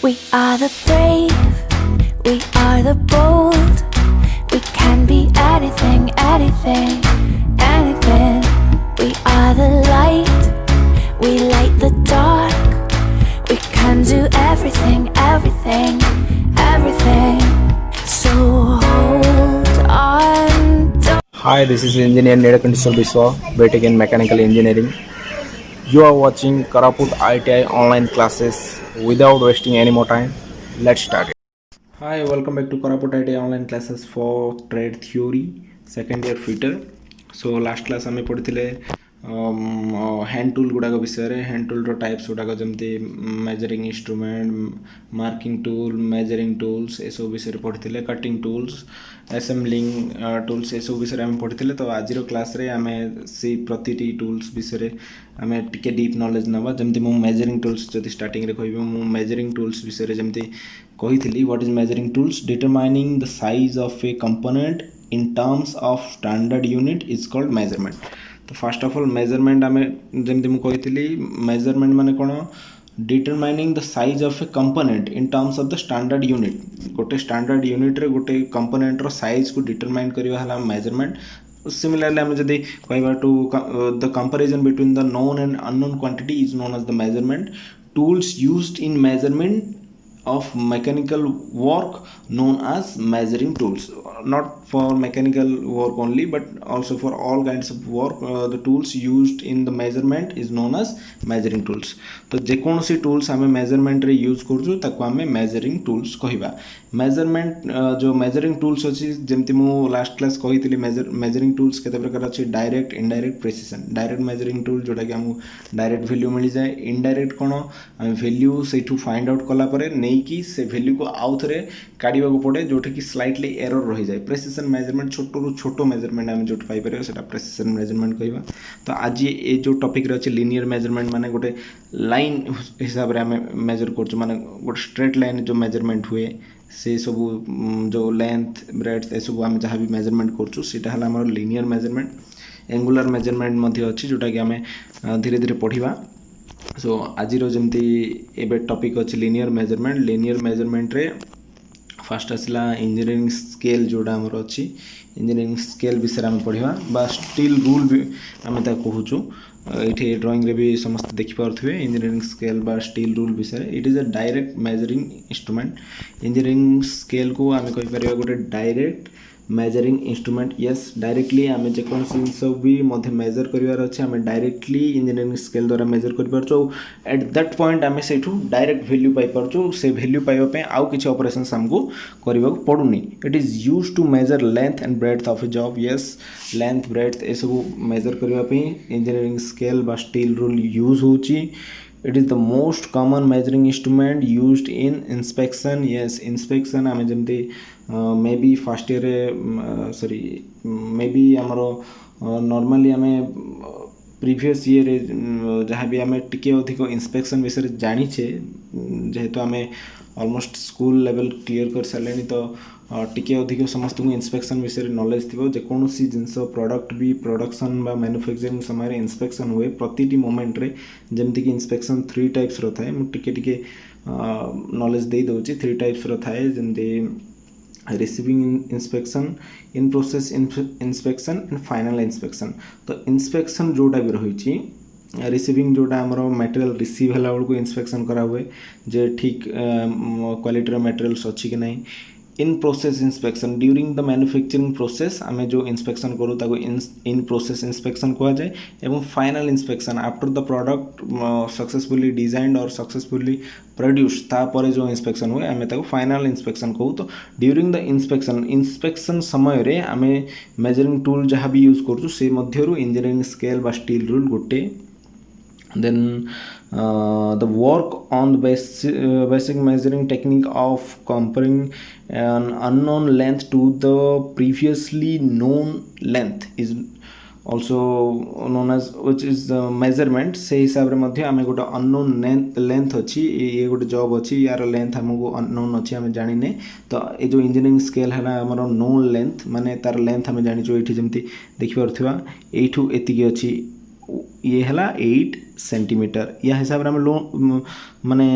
We are the brave, we are the bold. We can be anything, anything, anything. We are the light, we light the dark. We can do everything, everything, everything. So hold on. Hi, this is Engineer Nirakantiswar Biswa, BTech in Mechanical Engineering. You are watching Karaput ITI online classes. Without wasting any more time, let's start it. Hi, welcome back to Karaput ITI online classes for trade theory second year fitter. So last class आमे पढ़िथिले hand tool गुड़ाक विषय hand tool types गुड़ाक जमती measuring instrument marking tool measuring tools ये सब विषय पढ़ी cutting tools assembling tools ये सब विषय आम पढ़ी तो आज क्लास रे आमे से प्रति टूल्स विषय आमे टिके डीप नॉलेज नवा जमती मु मेजरिंग टूल्स जदि स्टार्टिंग रे कहबी मु मेजरिंग टूल्स विषय जमती कही what is measuring tools determining the size of a component in terms of standard unit is called measurement. तो फास्ट ऑफ ऑल मेजरमेंट आम जमी मुझे कही मेजरमेंट माने कौन determining the size of a component in terms of the standard unit गोटे standard unit रे गोटे कंपोनेंटर साइज को डिटरमाइन करवा मेजरमेंट. सिमिलरली आम जब कह to the comparison between the known and unknown quantity is known as the measurement. Tools used in measurement of mechanical work known as measuring tools, not for mechanical work only but also for all kinds of work. The tools used in the measurement is known as measuring tools. तो जेकोसी tools आम measurement रे use करूँ ताको आम measuring tools कहवा. Measurement जो measuring tools अच्छी जमती मु लास्ट क्लास कही मेजरिंग टूल्स केते प्रकार अच्छी direct indirect precision. Direct measuring tool जोटा कि आमको डायरेक्ट वैल्यू मिल जाए. इनडायरेक्ट कौन आम वैल्यू से फाइंड आउट कलापर नहीं कि से वैल्यू को आउ थे काढ़ा पड़े जोटा कि स्लाइटली एरर रही जाए. प्रेसिजन मेजरमेंट छोट रू छोट मेजरमेंट आम जो पाइपर से प्रेसिजन मेजरमेंट कहवा. तो आज ये जो टॉपिक रे अच्छे लिनियर मेजरमेंट माने गोटे लाइन हिसाब से आम मेजर कर माने गोटे स्ट्रेट लाइन जो मेजरमेंट हुए से सब जो लेंथ ब्रेड्थ ये सब आम जहाँ भी मेजरमेंट कर लिनियर मेजरमेंट. एंगुलर मेजरमेंट अच्छी जोटा कि आम धीरे धीरे पढ़ा. सो आज जमती एवं टॉपिक अच्छे लिनियर मेजरमेंट. लिनियर मेजरमेंट रे फास्ट आसला इंजीनियरिंग स्केल जोड़ा आमर अच्छी इंजीनियरिंग स्केल विषय आम पढ़ा बा स्टील रूल भी आम कहूँ. ये ड्राइंग रे भी समस्त देखिपे इंजीनियरिंग स्केल बा स्टील रूल विषय. It is a direct measuring instrument. Engineering scale को आम कहीपर गोटे direct measuring instrument. Yes directly आम जेकोसी जिनस भी मेजर करार अच्छे आम डायरेक्टली इंजीनियरिंग स्केल द्वारा मेजर कर. एट दैट पॉइंट आम से डायरेक्ट वैल्यू पाइपर से वैल्यू पाइबा आउ किसी ऑपरेशंस आमको करने पड़ूनी. It is use to measure length and breadth of a job. Yes length breadth ये सब मेजर करने इंजीनियरिंग स्केल बा स्टील रूल यूज होची. It is the most common measuring instrument used in inspection. Yes inspection आम जमती may be first year sorry may be आमर normally आम previous year जहाँ भी आम टिके अधिक इंस्पेक्शन विषय जानीचे जेहेतु आम ऑलमोस्ट स्कूल लेवल क्लियर कर सारे तो टिके अधिक समस्त को इंस्पेक्शन विषय नॉलेज थी. जेकोसी जिनस प्रोडक्ट भी प्रोडक्शन बा मैन्युफैक्चरिंग समय इंस्पेक्शन हुए प्रति मोमेंट रे जमती कि इंस्पेक्शन 3 टाइप्स रो थाए. मु टिके नॉलेज दे दउची. 3 टाइप्स रो थाए जमती receiving inspection in process inspection and final inspection. तो इंस्पेक्शन जोटा भी रही रिसीविंग जोटा आमर मटेरियल रिसीव है बेलू इंस्पेक्शन करा हुए जे ठीक क्वालिटी मटेरियल्स अच्छी कि नहीं. In process inspection during the manufacturing process आम जो इंस्पेक्शन करूँ ताको इन प्रोसेस इंस्पेक्शन कह जाए. एवं final inspection after the product successfully designed और सक्सेसफुली प्रोड्यूस तापर जो इंस्पेक्शन हुए आम ताको फाइनल इंस्पेक्शन कहूँ. तो ड्यूरिंग द इंस्पेक्शन समय रे आम मेजरिंग टूल जहाँ भी यूज करूँ से मध्यरु इंजीनियरिंग स्केल बा स्टील रूल गोटे. Then the work on the basic measuring technique of comparing an unknown length to the previously known length is also known as which is the measurement. से हिसाब रे मध्य आमे गोटे unknown length अच्छी ये गोटे जॉब अच्छी यार लेंथ हमको unknown अच्छी आमे जानी ने. तो ये जो इंजीनियरिंग स्केल है हमर known length माने तार लेंथ आमे जानी जो एठी जमती देखि परथिबा एठू एतिकी अच्छी ये है 8 सेंटीमीटर. या हिसाब से आम लो माने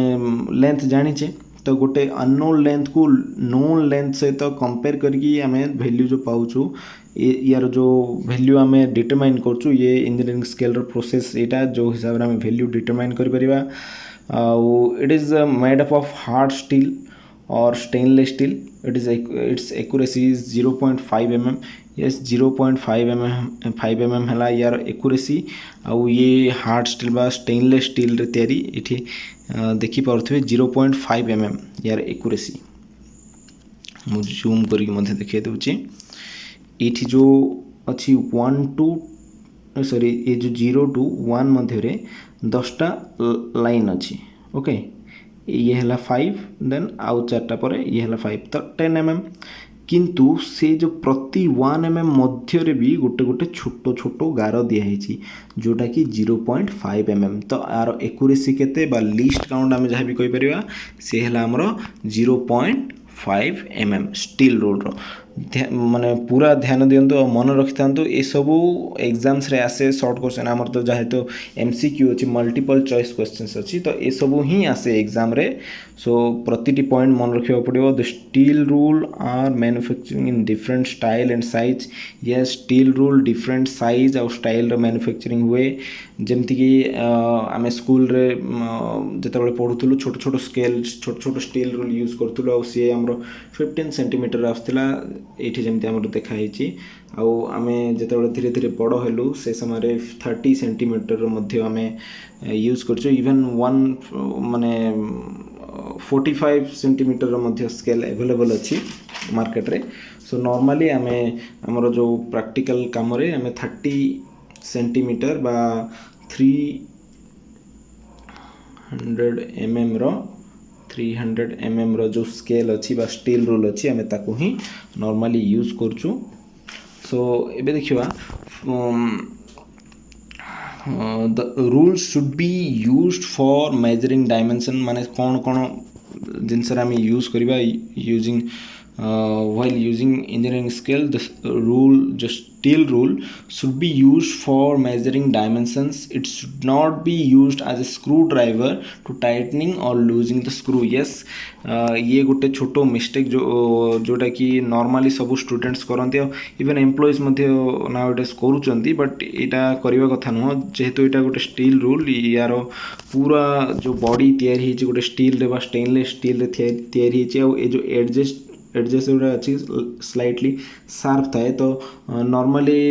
लेंथ जानीचे तो गोटे अननोन लेंथ को नोन लेंथ सहित कंपेयर करके आम वैल्यू जो पाऊँ यार जो वैल्यू आम डिटरमाइन करछु ये इंजीनियरिंग स्केल प्रोसेस यहाँ जो हिसाब से आम वैल्यू डिटरमाइन कर परिबा। It is made up of hard steel और stainless steel. Its accuracy is 0.5 mm। Yes 0.5 mm है यार एक्यूरेसी। आउ ये हार्ड स्टील बा स्टेनलेस स्टील रे तैयारी इठी देखि पारथबे 0.5 mm यार एक्यूरेसी। मु जूम करके मध्य देखै दउची इठी जो अच्छी 1 to सॉरी ये जो 0 to 1 मध्य रे 10टा लाइन अच्छी। ओके ये है 5 देन आउ 4टा पर ये है 5 तो 10 mm। किंतु से जो प्रति 1 mm मध्य रे भी गोटे गोटे छोटो छोटो गार दिखाई जोटा कि 0.5 mm। तो यार एक्यूरेसी केते बा लीस्ट काउंट आम जहाँ भी कही परिबा से है आमर 0.5 mm स्टील रोल रो। माने पूरा ध्यान दिंतु और मन रखि था ये सबू एग्जाम्स रे आसे शॉर्ट क्वेश्चन आमर तो जहाँ तो MCQ अच्छी मल्टीपल चॉइस क्वेश्चंस अच्छी तो ये सबू ही आसे एग्जाम रे। सो प्रतिटी पॉइंट मन रखा पड़ो। The steel rule are manufacturing in different style and size. ये स्टील रूल डिफरेंट साइज और स्टाइल मैन्युफैक्चरिंग हुए जमती कि आम स्कूल रे जिते पढ़ुलु छोट छोट स्केल छोट छोट स्टील रूल यूज करूँ और सी आमर 15 सेंटीमीटर आसला ये जमी आम देखाई। आम जो धीरे धीरे बड़ हेलु से समय 30 सेंटीमीटर आम यूज कर इवन 1 माने 45 सेंटीमीटर स्केल अवेलेबल अच्छी मार्केट रे। सो नॉर्मली आम आमर जो प्रैक्टिकल काम रे आम 30 सेंटीमीटर बा 300 mm रो जो स्केल अच्छी बा स्टील रूल अच्छी आम ताकू ही नॉर्मली यूज करछु। सो एबे देखिबा the rules should be used for measuring dimension माने कौन कौन जिनस आम यूज करबा using while using engineering scale the rule just steel rule should be used for measuring dimensions. It should not be used as a screwdriver to tightening or loosening the screw. Yes ये गोटे छोटो mistake जोटा कि normally सब students करते even employees nowadays करुँच but यहाँ करने कथा नुह जेहेतु यहाँ गोटे स्टील रूल यार पूरा जो बॉडी तैयारी गोटे स्टील रे स्टेनलेस स्टील तैयारी ये जो एडजस्ट गुड़ा अच्छी स्लाइटली शार्प थाए तो नॉर्मली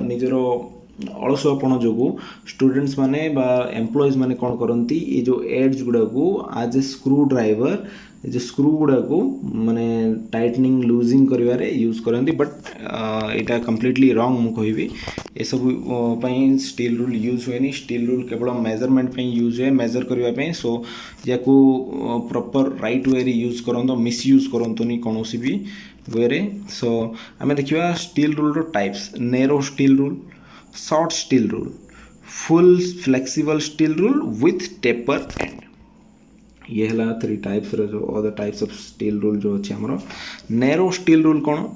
निजर अलसुआपण जो स्टूडेंट्स माने बा एम्प्लॉइज माने कौन करती ये जो एड्स गुड़ा को आज ए स्क्रू ड्राइवर जो स्क्रू गुड़ा को माने टाइटनिंग लूजिंग करिवारे यूज करती बट यहाँ कम्प्लीटली रॉन्ग मु कहबी ये सब स्टील रूल यूज हुए। स्टील रूल केवल मेजरमेंट यूज हुए मेजर करने। सो या प्रॉपर राइट वे यूज करो मिसयूज करतुनि कौन भी वे रे। सो आम देखा स्टील रूल रो types narrow steel rule short steel rule full flexible steel rule with taper and. ये है 3 टाइप्स जो other types of steel rule जो अच्छे आमर। नेरो स्टील रूल कौन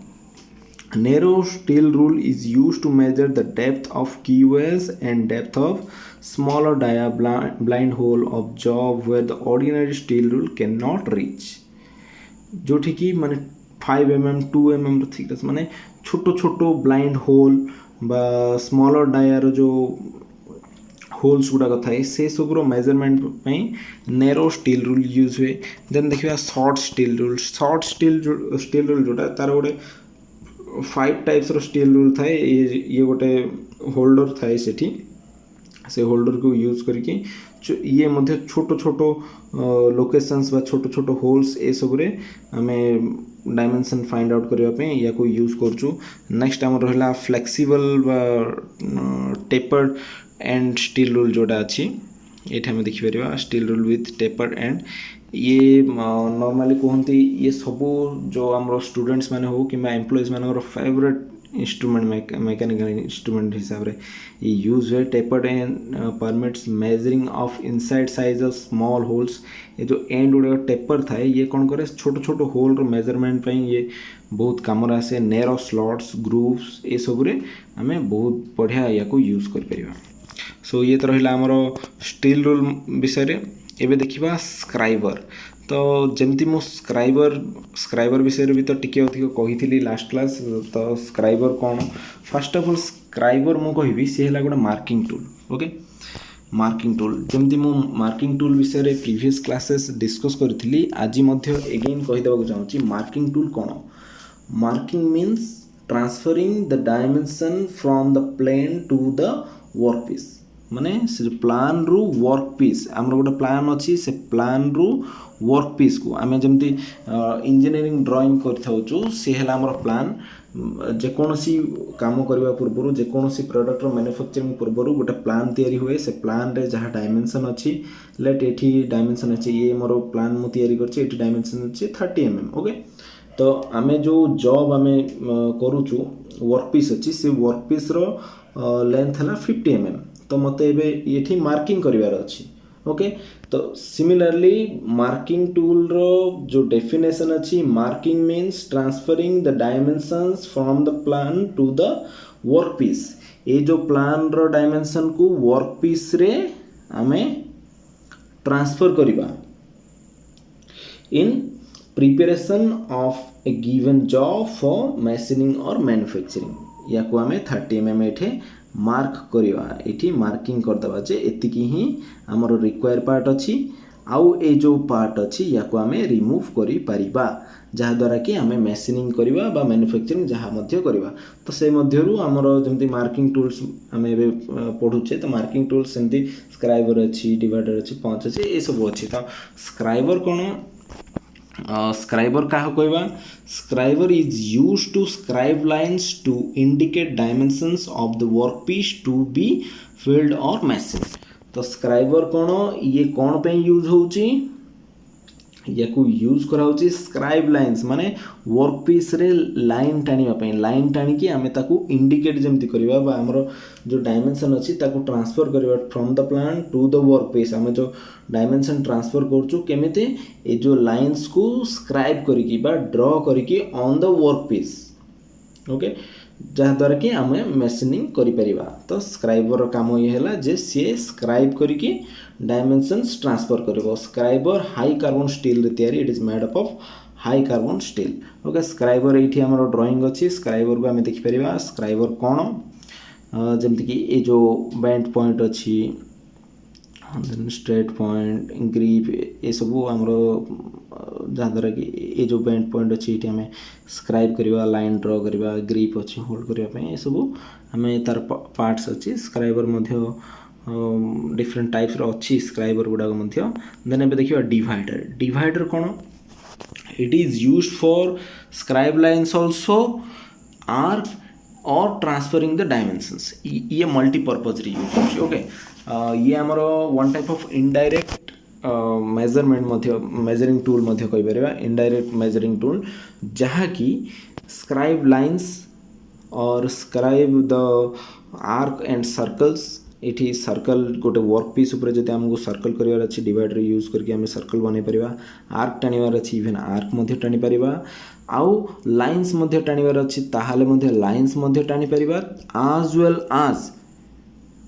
Narrow steel rule is used to measure the depth of keyways and depth of smaller dia blind hole of job where the ordinary steel rule cannot reach. जो ठीक माने 5 mm 2 mm thickness माने छोटो छोटो blind hole बा smaller Dyer जो holes गुड़ाक थाए से सब measurement narrow steel rule use हुए। देन देखिए short steel rule. Short steel rule जोटा तार गोटे 5 टाइप्स रो स्टील रूल थाए ये गोटे होल्डर थाए से होल्डर को यूज करके ये मध्य छोटो छोटो लोकेशंस बा छोटो छोटो होल्स ए सब रे हमें डायमेंशन फाइंड आउट करने या को यूज करछु। नेक्स्ट आम रहा फ्लेक्सिबल बा टेपर्ड एंड स्टील रूल जोटा अच्छी ये आम देखिपर steel rule with tapered end. ये नॉर्मली कहते ये सब जो आम स्टूडेंट्स मैंने हो कि एम्प्लॉइज मान फेवरेट इंस्ट्रूमेंट मैकेनिकल इंस्ट्रूमेंट हिसाब से ये यूज है। Tapered and permits measuring of inside size of small holes. ये जो एंड गुड़ा टेपर थाए ये कौन करे छोटो छोटो होल मेजरमेंट ये बहुत कम आसे। नेरो स्लॉट्स ग्रूव्स ये सब आम बहुत बढ़िया या को यूज कर। सो ये तो रहा आमर स्टील रूल विषय रे। एबे देखिबा स्क्राइबर। तो जमती मु स्क्राइबर विषय भी तो टिके अधिक कही लास्ट क्लास तो स्क्राइबर कौन फर्स्ट ऑफ ऑल स्क्राइबर मु कहि सी है गोटे marking tool okay marking tool जमती मु मार्किंग टूल विषय प्रीवियस क्लासेस डिस्कस करी आज एगेन कहीदेवा चाहूँगी मार्किंग टूल कौन marking means transferring the dimension from the plane to the workpiece माने से प्लान रु वर्कपीस आमर गोटे प्लान अच्छी से प्लान रु वर्कपीस को आम जमी इंजीनियरिंग ड्राइंग कर सी है आमर प्लान जेकोसी काम करने पूर्व जेकोसी प्रोडक्टर मैन्युफैक्चरिंग पूर्व गोटे प्लान तैयारी हुए से प्लान रे जहाँ डायमेंशन अच्छी लेट एठी डायमेंशन अच्छी ये मोर प्लान मु तैयारी करछि एठी डायमेंशन अच्छी 30 mm ओके तो आम जो जॉब आम करुचु वर्कपीस अच्छी से वर्कपीस रो लेंथ है 50 mm तो मत ये मार्किंग करार अच्छी ओके तो सिमिलरली मार्किंग टूल रो जो डेफिनेशन अच्छी marking means transferring the dimensions from the plan to the workpiece ये जो प्लान रो डायमेंशन को वर्कपीस रे आमे ट्रांसफर करिबा in preparation of a given job for machining और मैन्युफैक्चरिंग या को आमे 30 mm एठे मार्क करवा ये मार्किंग करदे जे एतिकी ही आमर रिक्वायर पार्ट अच्छी आउ ए जो पार्ट अच्छी या को आमे रिमूव करि परिबा जहाँ द्वारा कि आमे मशीनिंग करवा बा मैन्युफैक्चरिंग जहाँ मध्य करवा तो से मध्यरु आमर जमती मार्किंग टूल्स आमे एबे पढुचे तो मार्किंग टूल्स सेमती स्क्राइबर अच्छी डिवाइडर अच्छी पंच अच्छी ये सब अच्छी तो स्क्राइबर कौन स्क्राइबर क्या कहवा scriber is use to scribe lines to indicate dimensions of the workpiece to be filed और मशीन तो स्क्राइबर कौन ये कौन पे यूज होची या को यूज करा होची स्क्राइब लाइन्स माने वर्कपीस रे लाइन टाणिबा पई लाइन टाणी की आमे ताकू इंडिकेट जेमती करबा बा हमरो जो डायमेंशन अछि ताकू ट्रांसफर करबा from the plan to the workpiece आमे जो डायमेंशन ट्रांसफर करचु केमिते ए जो लाइन्स को स्क्राइब करिकी बा ड्रॉ करिकी ऑन द वर्कपीस ओके जहाँ द्वारा कि आमे मशीनिंग करि परिबा तो स्क्राइबर काम ये हैला जे सी स्क्राइब करिकी डायमेंशंस ट्रांसफर करबो स्क्राइबर हाई कार्बन स्टील रे तयारी it is made up of high carbon steel okay scriber एठी हमर ड्राइंग अछि स्क्राइबर को आमे देखि परिबा स्क्राइबर कोन जेमति कि ए जो बैंड पॉइंट अछि देन स्ट्रेट पॉइंट ग्रिप ये सब आमर जहाँ द्वारा कि ये जो बैंड पॉइंट अच्छी ये आम स्क्राइब करवा लाइन ड्रॉ करवा ग्रिप अच्छी होल्ड करने ये सब आम तार पार्ट्स अच्छी स्क्राइबर डिफरेंट टाइप्स अच्छी स्क्राइबर गुड़ाक देन ए देखिए डिवाइडर कौन it is used for scribe lines also arc और ट्रांसफरिंग द डायमेंशंस ये मल्टीपर्पज रे यूज होची ओके ये आमर one type of indirect measurement measuring tool मध्य कहि परिबा इनडायरेक्ट मेजरिंग टूल जहाँ कि स्क्राइब लाइन्स और scribe the arc and circles ये सर्कल गोटे वर्कपीस उपर जब आमको सर्कल करार अच्छी डिवाइडर यूज करके आम सर्कल बन पार आर्क टाणिबार अच्छी इवेन आर्क मध्य टाणी पार आउ लाइन्स मध्य टाणिबार अच्छी ताहाले मध्य लाइन्स मध्य टाणी पार आज वेल आज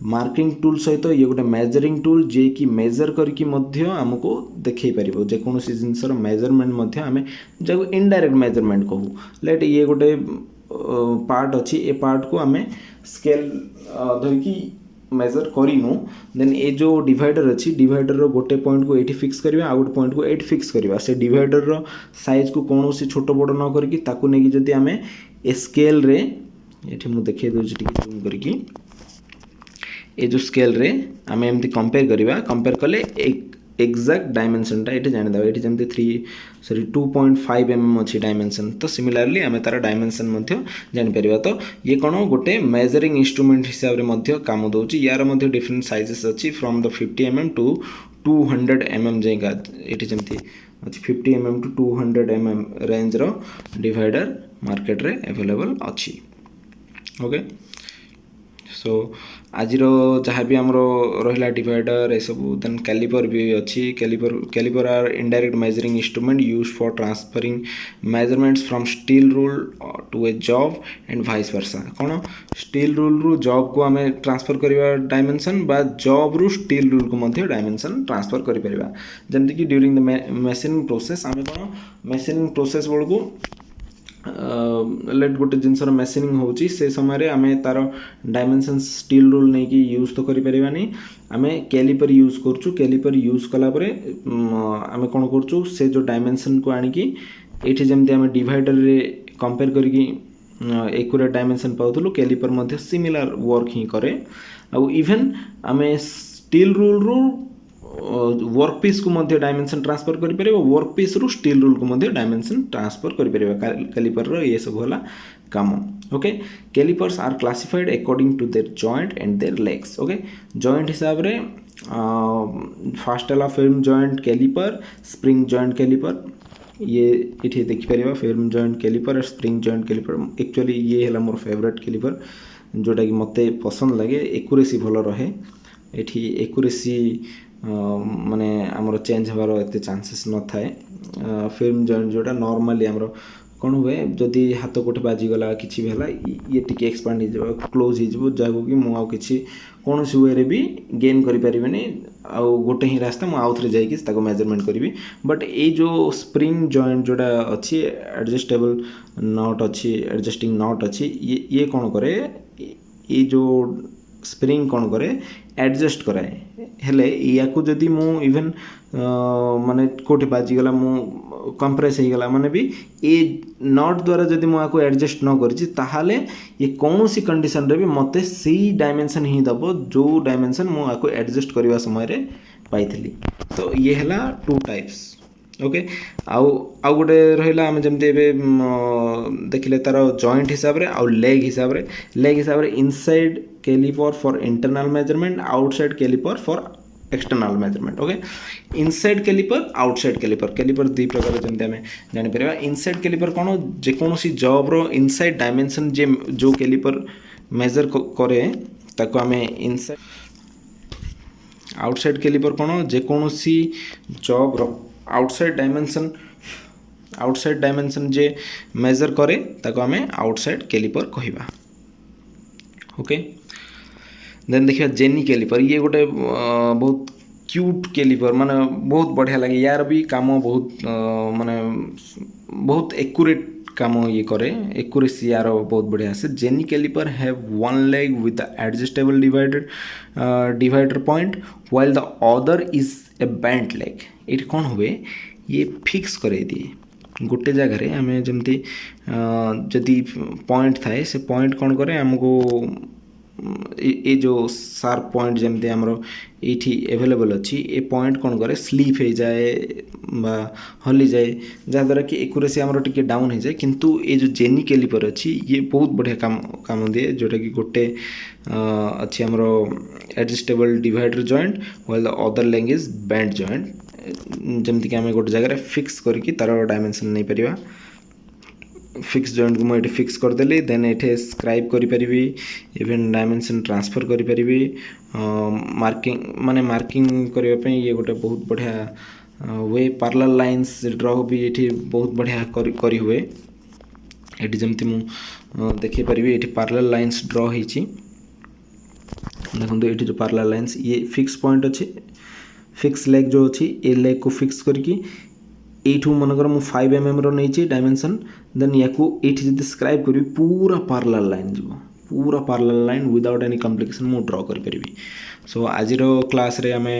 मार्किंग टूल सहित ये गोटे मेजरिंग टूल जे कि मेजर करके आमको देखई पार जेकोसी जिनसर मेजरमेंट आम जब इनडायरेक्ट मेजरमेंट कहू लेट ये गोटे पार्ट अच्छी ए पार्ट को आम स्केल धरिकी मेजर करूँ देन ये जो डिवाइडर अच्छी डिवाइडर रो गोटे पॉइंट को ये फिक्स करवा आ गोटे पॉइंट को ये फिक्स करवा से डिवाइडर रो साइज को कौन सी छोट बड़ न करके ताकू नहीं जदि आम ए स्केल रे ये मुझे देखिए दूसरी टिके जूम करके ये जो स्केल रे आम एमती कंपेयर करवा कंपेयर कले एक्जाक्ट डायमेंशनटा ये जानीदे ये जमी 2.5 mm अच्छी डायमेंशन तो सिमिलरली आम तार डायमेंशन जापर तो ये कौन गोटे मेजरिंग इंस्ट्रूमेंट हिसाब से काम दौर यार डिफरेंट साइजेस अच्छी from the 50 mm to 200 mm जाएगा ये जमी अच्छी 50 mm टू 200 mm रेंज रो डिवाइडर मार्केट रे अवेलेबल अच्छी ओके सो सो आज जहाँ भी आमर रहा डिवाइडर ये सब देन कैलिपर भी अच्छी caliper are indirect measuring instrument use for transferring measurements from steel rule to a job and vice versa कौन स्टील रूल रु जॉब को आम ट्रांसफर करवा डायमेंशन बा जॉब रु स्टील रूल को मध्य डायमेंशन ट्रांसफर करें जमती कि ड्यूरिंग द मेसिनिंग प्रोसेस आम कौन मेसिनिंग प्रोसेस बेलू लेट गोटे जिनसर मेसिनिंग होची से समय आम तार डायमेंशन स्टील रूल नहीं कि यूज तो करें आम कैलिपर यूज करूँ कैलिपर यूज कलापर आम कौन करूँ से जो डायमेंशन को आणिकी ये जमती आम डिवाइडर रे कंपेयर करके एक्यूरेट डायमेंशन पाउथलु कैलिपर मध्य सिमिलर वर्क ही करे आउ इवन आम स्टील रूल रु वर्क पीस को मध्य डायमेंशन ट्रांसफर करें वर्क पीस रु स्टील रूल को मध्य डायमेंशन ट्रांसफर करें कैलिपर ये सब है काम okay calipers are classified according to their joint and their legs okay joint हिसाब रे फास्ट है firm joint caliper spring joint caliper ये इठी देखिपर फिल्म जॉइंट कैलिपर और स्प्रिंग जॉइंट कैलिपर एक्चुअली ये है मोर फेवरेट कैलिपर जोटा कि मत पसंद लगे एक्यूरेसी भल रहे ये एक्यूरेसी माने आमर चेंज हबार एते चांसेस न थाए फिल्म जॉइंट जोटा नॉर्मली आमर कौन हुए जदि हाथ कोटे बाजीगला कि भी है ये टी एक्सपांड हो क्लोज हो जहाँ कि मुझे कौन वे भी गेन करें आउ गोटे ही रास्ता मुझे आउ थे जाकि मेजरमेंट करी बट ये जो स्प्रिंग जॉइंट जोटा अच्छी एडजस्टेबल नट अच्छी एडजस्टिंग नट अच्छी ये कौन करे ये जो स्प्रिंग कौन करे एडजस्ट कराए हेले या जदि मु इवन माने कोटे बाजीगला मु कंप्रेस हो गला माने भी ये नट द्वारा जदि मुझे एडजस्ट न करी ताहाले ये कौन सी कंडीशन रे भी मते सी डायमेंशन ही दबो जो डायमेंशन मुझे एडजस्ट करने समय पाई तो ये है टू टाइप्स ओके आउ गोटे रहा आम जमी देखिले तार जॉइंट हिसाब रे आउ लेग हिसाब रे inside caliper for internal measurement outside caliper for external measurement okay inside caliper outside caliper दी प्रकार जमी आम जापर इनसाइड कैलिपर कौन जेकोसी जॉब रो इनसाइड डायमेंशन जे जो कैलिपर मेजर करे ताको आम इनसाइड आउटसाइड कैलिपर कौन जेकोसी जॉब रो आउटसाइड डायमेंशन जे मेजर करे ताको आम आउटसाइड कैलिपर कहिबा ओके देन देखिए जेनी कैलिपर ये गोटे बहुत क्यूट कैलिपर माने बहुत बढ़िया लगे यार भी काम बहुत माने बहुत एक्यूरेट काम ये करे एक्यूरेसी यार बहुत बढ़िया से jenny caliper have one leg with the adjustable divider point while the other is a bent leg ये कौन हुए ये फिक्स करे दिए गोटे जगह आम जमी जदि पॉइंट थाए से पॉइंट कौन करे आमको ये जो शार्प पॉइंट जमती आमर ये एवेलेबल अच्छी ये पॉइंट कौन करे स्लीप हो जाए बा हली जाए जहाँद्वारा कि एक्यूरेसी आमर टिके डाउन हो जाए किंतु ये जो जेनी कैलिपर अच्छी ये बहुत बढ़िया काम दिए जोटा कि गोटे अच्छी आमर adjustable divider joint while the other leg is bent joint जमती कि आम गोटे जगह फिक्स करके तार डायमेंशन नहीं पारिबा फिक्स जॉइंट को मुझे फिक्स करदेली देन ये स्क्राइब करी इवन डायमेंशन ट्रांसफर करी मार्किंग माने मार्किंग करने ये गोटे बहुत बढ़िया वे पैरेलल लाइन्स ड्रॉ भी ये बहुत बढ़िया करी हुए ये जमती मु देखी पारि ये पैरेलल लाइन्स ड्रॉ होती देखो ये जो पैरेलल लाइन्स ये फिक्स पॉइंट अच्छे फिक्स लेग जो अच्छी ये लेग को फिक्स करके एठू मनकर मु 5 mm रो नहीं डायमेंशन देन या जब स्क्राइब करी पूरा पैरेलल लाइन जीव पूरा parallel line without any complication मु ड्रॉ करी सो आज क्लास रे आमे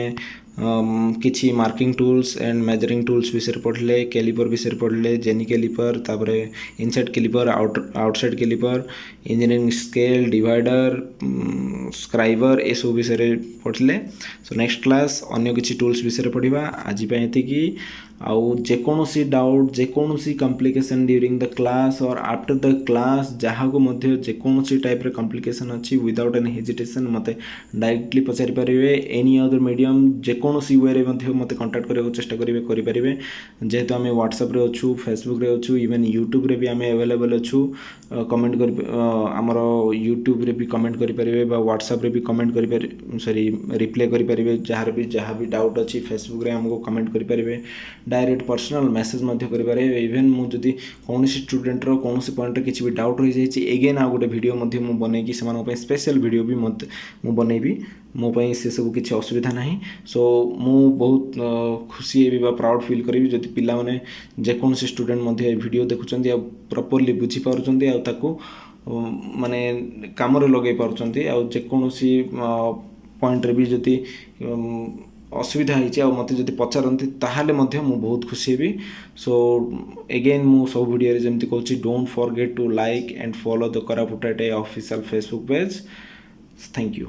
किछि marking tools and measuring tools विषय पढ़ले कैलिपर विषय पढ़ले जेनी कैलिपर तापर inside caliper outside caliper engineering scale divider scriber ये सब विषय पढ़ले सो नेक्स्ट क्लास अन्य किछि टूल्स विषय पढ़िबा आज पे एतिकी आउ जेकोसी डाउट जेकोसी कॉम्प्लिकेशन ड्यूरिंग द क्लास और आफ्टर द क्लास जहाँ को मध्य जेकोसी टाइप रे कॉम्प्लिकेशन अच्छी विदाउट एनी हेजिटेशन मते डायरेक्टली पचारि पारिबे एनी अदर मीडियम जेकोसी वे रे मध्य मते कांटेक्ट करबा चेष्टा करिवे करि पारिबे जेहेतु आमे व्हाट्सएप रे अछु फेसबुक रे अछु इवन यूट्यूब रे भी आमे अवेलेबल अछु कमेंट कर हमर यूट्यूब रे भी कमेंट करि पारिबे बा व्हाट्सएप रे भी कमेंट करि पारिबे सॉरी रिप्लाई करि पारिबे जहाँ भी डाउट अच्छी फेसबुक रे हमको कमेंट करि पारिबे डायरेक्ट पर्सनल मेसेज मध्य करि पारिबे इवन मु जदी कोनोसी स्टूडेंट रो कोनोसी पॉइंट रे किछि भी डाउट रहि जायछि अगेन आ गोटे वीडियो मध्य मु बनै कि समान पे स्पेशल वीडियो भी मत मु बनैबी मो पई से सब किछि असुविधा नाही सो मु बहुत खुशी हेबी बा प्राउड फील करिवि जति पिला माने जे कोनोसी स्टूडेंट मध्य ए वीडियो देखुचंदी आ प्रॉपर्ली बुझी पारुचंदी आ ताको माने काम रे लगे पारुचंदी आ जे कोनोसी पॉइंट रे भी जति असुविधा होइछि आ मते जति पचारंती ताहाले मध्य मु बहुत खुशी हेबी सो अगेन मु सब वीडियो रे जेमति कहछि don't forget to like and follow the Koraput ITI official Facebook page thank you.